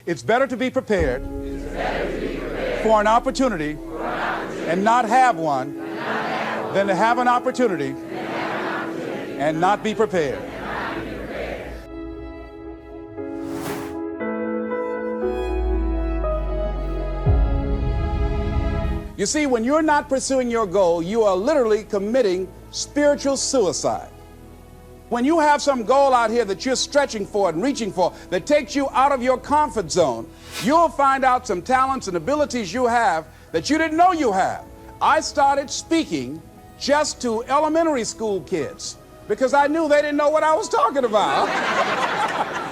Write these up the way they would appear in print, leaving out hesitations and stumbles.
It's better to be prepared for an opportunity and not have one than to have an opportunity and not be prepared. You see, when you're not pursuing your goal, you are literally committing spiritual suicide. When you have some goal out here that you're stretching for and reaching for that takes you out of your comfort zone, you'll find out some talents and abilities you have that you didn't know you have. I started speaking just to elementary school kids because I knew they didn't know what I was talking about.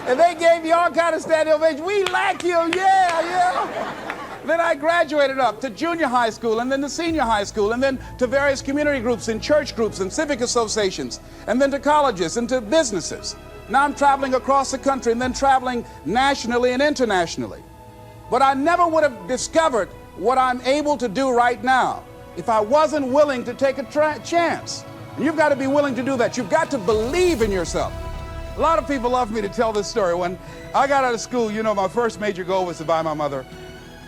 And they gave me all kind of standing ovation. We like you, yeah. Then I graduated up to junior high school and then to senior high school and then to various community groups and church groups and civic associations and then to colleges and to businesses. Now I'm traveling across the country and then traveling nationally and internationally. But I never would have discovered what I'm able to do right now if I wasn't willing to take a chance. And you've got to be willing to do that. You've got to believe in yourself. A lot of people love me to tell this story. When I got out of school, you know, my first major goal was to buy my mother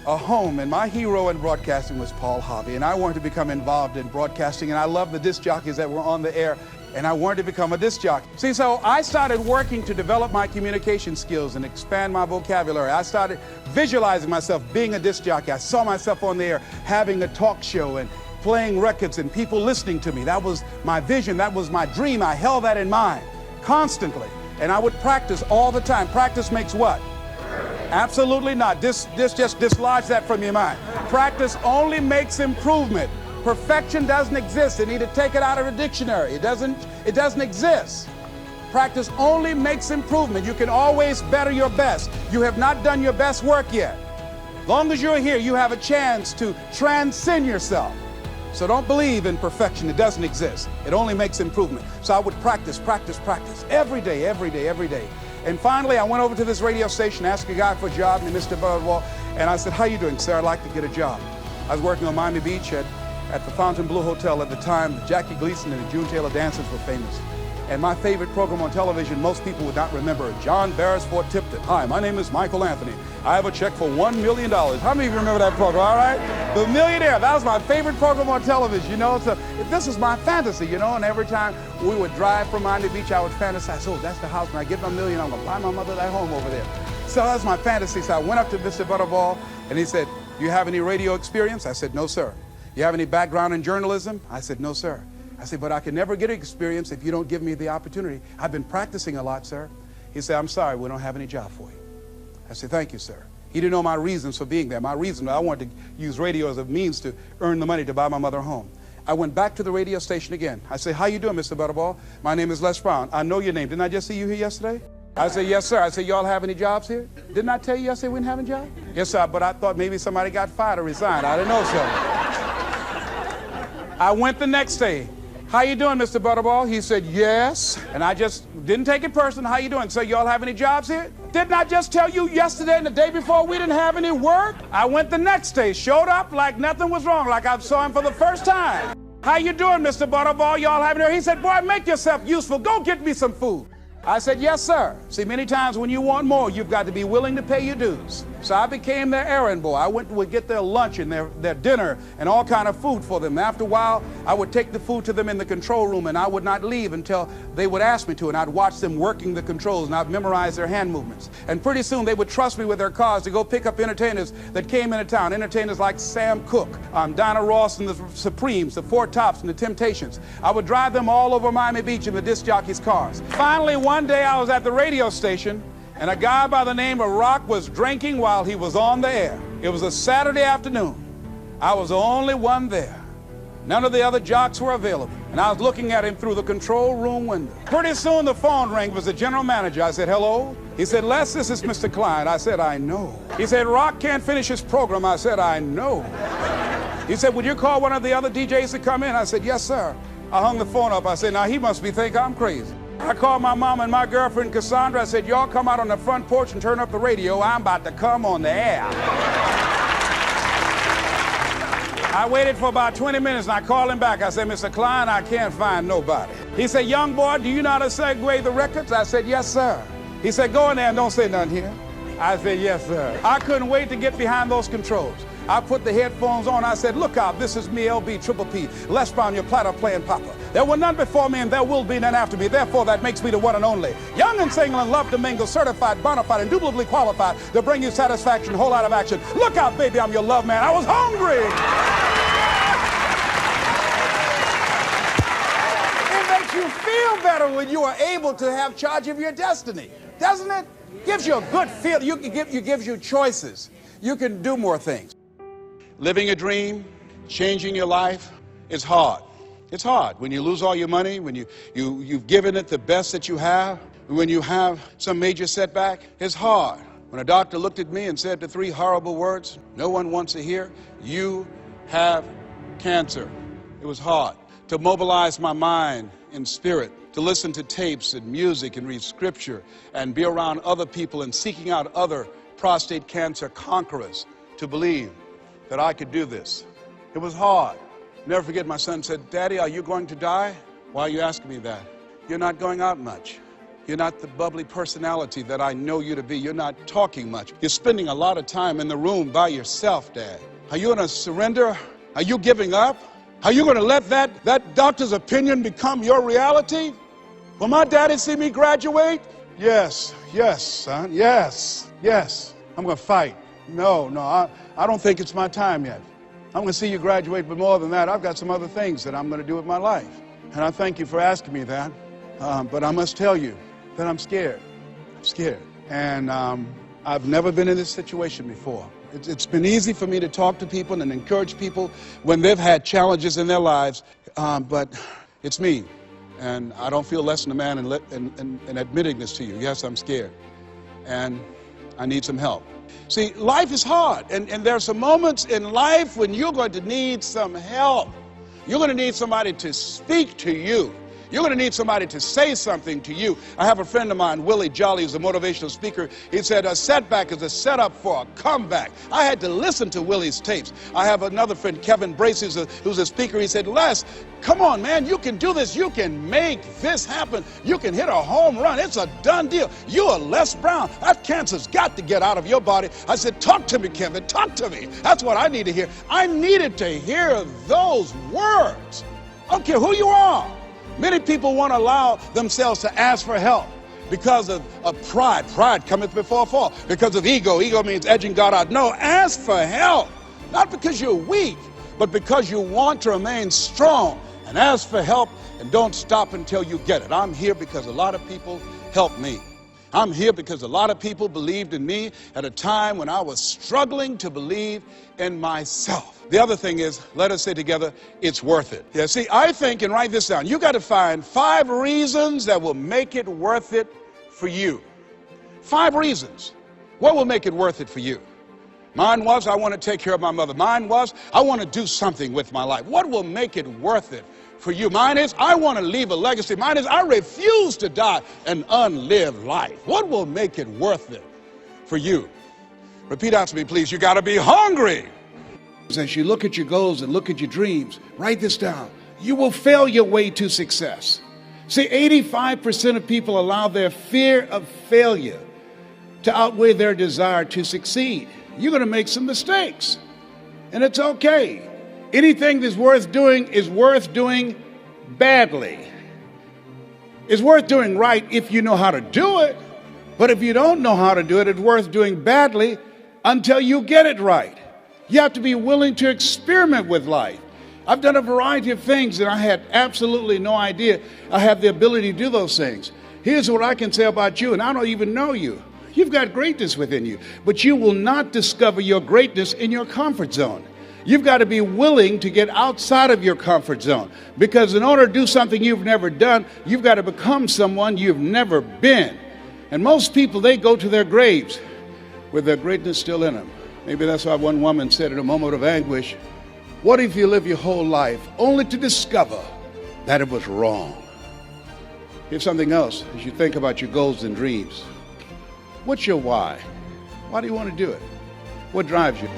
a home, and my hero in broadcasting was Paul Harvey, and I wanted to become involved in broadcasting, and I loved the disc jockeys that were on the air, and I wanted to become a disc jockey. See, so I started working to develop my communication skills and expand my vocabulary. I started visualizing myself being a disc jockey. I saw myself on the air having a talk show and playing records and people listening to me. That was my vision. That was my dream. I held that in mind constantly, and I would practice all the time. Practice makes what? Absolutely not. Just dislodge that from your mind. Practice only makes improvement. Perfection doesn't exist. You need to take it out of the dictionary. It doesn't exist. Practice only makes improvement. You can always better your best. You have not done your best work yet. As long as you're here, you have a chance to transcend yourself. So don't believe in perfection. It doesn't exist. It only makes improvement. So I would practice every day. And finally, I went over to this radio station, asked a guy for a job named Mr. Butterwall, and I said, "How you doing, sir? I'd like to get a job." I was working on Miami Beach at the Fontainebleau Hotel at the time. Jackie Gleason and the June Taylor Dancers were famous. And my favorite program on television, most people would not remember, John Beresford Tipton. "Hi, my name is Michael Anthony. I have a check for $1 million. How many of you remember that program, all right? The Millionaire, that was my favorite program on television, you know. So this is my fantasy, you know, and every time we would drive from Miami Beach, I would fantasize, oh, that's the house. When I get my million, I'm going to buy my mother that home over there. So that's my fantasy. So I went up to Mr. Butterball, and he said, "Do you have any radio experience?" I said, "No, sir." "You have any background in journalism?" I said, "No, sir." I said, "But I can never get experience if you don't give me the opportunity. I've been practicing a lot, sir." He said, "I'm sorry, we don't have any job for you." I said, "Thank you, sir." He didn't know my reasons for being there. My reason, I wanted to use radio as a means to earn the money to buy my mother a home. I went back to the radio station again. I said, "How you doing, Mr. Butterball? My name is Les Brown. I know your name. Didn't I just see you here yesterday?" I said, "Yes, sir." I said, "Y'all have any jobs here?" "Didn't I tell you yesterday we didn't have any jobs?" "Yes, sir, but I thought maybe somebody got fired or resigned. I didn't know, sir." I went the next day. "How you doing, Mr. Butterball?" He said, "Yes." And I just didn't take it personal. "How you doing? So y'all have any jobs here?" "Didn't I just tell you yesterday and the day before we didn't have any work?" I went the next day, showed up like nothing was wrong, like I saw him for the first time. "How you doing, Mr. Butterball? Y'all have any?" He said, "Boy, make yourself useful. Go get me some food." I said, "Yes, sir." See, many times when you want more, you've got to be willing to pay your dues. So I became their errand boy. I would get their lunch and their dinner and all kind of food for them. After a while, I would take the food to them in the control room, and I would not leave until they would ask me to, and I'd watch them working the controls, and I'd memorize their hand movements. And pretty soon, they would trust me with their cars to go pick up entertainers that came into town, entertainers like Sam Cooke, Dinah Ross and the Supremes, the Four Tops and the Temptations. I would drive them all over Miami Beach in the disc jockeys' cars. Finally, one day, I was at the radio station, and a guy by the name of Rock was drinking while he was on the air. It was a Saturday afternoon. I was the only one there. None of the other jocks were available, and I was looking at him through the control room window. Pretty soon the phone rang. It was the general manager. I said, "Hello?" He said, "Les, this is Mr. Klein." I said, "I know." He said, "Rock can't finish his program." I said, "I know." He said, "Would you call one of the other DJs to come in?" I said, "Yes, sir." I hung the phone up. I said, "Now he must think I'm crazy." I called my mom and my girlfriend Cassandra. I said, "Y'all come out on the front porch and turn up the radio. I'm about to come on the air." I waited for about 20 minutes and I called him back. I said, "Mr. Klein, I can't find nobody." He said, "Young boy, do you know how to segue the records?" I said, "Yes, sir." He said, "Go in there and don't say nothing here." I said, yes, sir. I couldn't wait to get behind those controls. I put the headphones on. I said, look out, this is me, LB, Triple P, Les Brown, your platter playing papa. There were none before me and there will be none after me. Therefore, that makes me the one and only. Young and single and love to mingle, certified, bona fide, indubitably qualified to bring you satisfaction, whole lot of action. Look out, baby, I'm your love man. I was hungry. It makes you feel better when you are able to have charge of your destiny, doesn't it? Gives you a good feel. It gives you choices. You can do more things. Living a dream, changing your life, is hard. It's hard when you lose all your money, when you've given it the best that you have, when you have some major setback. It's hard. When a doctor looked at me and said the three horrible words no one wants to hear, you have cancer. It was hard to mobilize my mind and spirit, to listen to tapes and music and read scripture and be around other people and seeking out other prostate cancer conquerors to believe that I could do this. It was hard. Never forget, my son said, Daddy, are you going to die? Why are you asking me that? You're not going out much. You're not the bubbly personality that I know you to be. You're not talking much. You're spending a lot of time in the room by yourself, Dad. Are you going to surrender? Are you giving up? Are you going to let that doctor's opinion become your reality? Will my daddy see me graduate? Yes, son, yes. I'm going to fight. No, I don't think it's my time yet. I'm going to see you graduate, but more than that, I've got some other things that I'm going to do with my life. And I thank you for asking me that. But I must tell you that I'm scared. I'm scared. And I've never been in this situation before. It's been easy for me to talk to people and encourage people when they've had challenges in their lives, but it's me. And I don't feel less than a man in admitting this to you. Yes, I'm scared. And I need some help. See, life is hard, and there are some moments in life when you're going to need some help. You're going to need somebody to speak to you. You're going to need somebody to say something to you. I have a friend of mine, Willie Jolly, who's a motivational speaker. He said, a setback is a setup for a comeback. I had to listen to Willie's tapes. I have another friend, Kevin Brace, who's a speaker. He said, Les, come on, man, you can do this. You can make this happen. You can hit a home run. It's a done deal. You are Les Brown. That cancer's got to get out of your body. I said, talk to me, Kevin, talk to me. That's what I need to hear. I needed to hear those words. I don't care who you are. Many people won't allow themselves to ask for help because of pride. Pride cometh before a fall. Because of ego. Ego means edging God out. No, ask for help. Not because you're weak, but because you want to remain strong. And ask for help and don't stop until you get it. I'm here because a lot of people helped me. I'm here because a lot of people believed in me at a time when I was struggling to believe in myself. The other thing is, let us say together, it's worth it. Yeah, see, I think, and write this down, you got to find 5 reasons that will make it worth it for you. 5 reasons. What will make it worth it for you? Mine was, I want to take care of my mother. Mine was, I want to do something with my life. What will make it worth it for you? Mine is, I want to leave a legacy. Mine is, I refuse to die an unlived life. What will make it worth it for you? Repeat after me, please. You got to be hungry. As you look at your goals and look at your dreams, write this down. You will fail your way to success. See, 85% of people allow their fear of failure to outweigh their desire to succeed. You're going to make some mistakes, and it's okay. Anything that's worth doing is worth doing badly. It's worth doing right if you know how to do it, but if you don't know how to do it, it's worth doing badly until you get it right. You have to be willing to experiment with life. I've done a variety of things, and I had absolutely no idea I have the ability to do those things. Here's what I can say about you, and I don't even know you. You've got greatness within you, but you will not discover your greatness in your comfort zone. You've got to be willing to get outside of your comfort zone, because in order to do something you've never done, you've got to become someone you've never been. And most people, they go to their graves with their greatness still in them. Maybe that's why one woman said in a moment of anguish, what if you live your whole life only to discover that it was wrong? Here's something else as you think about your goals and dreams. What's your why? Why do you want to do it? What drives you?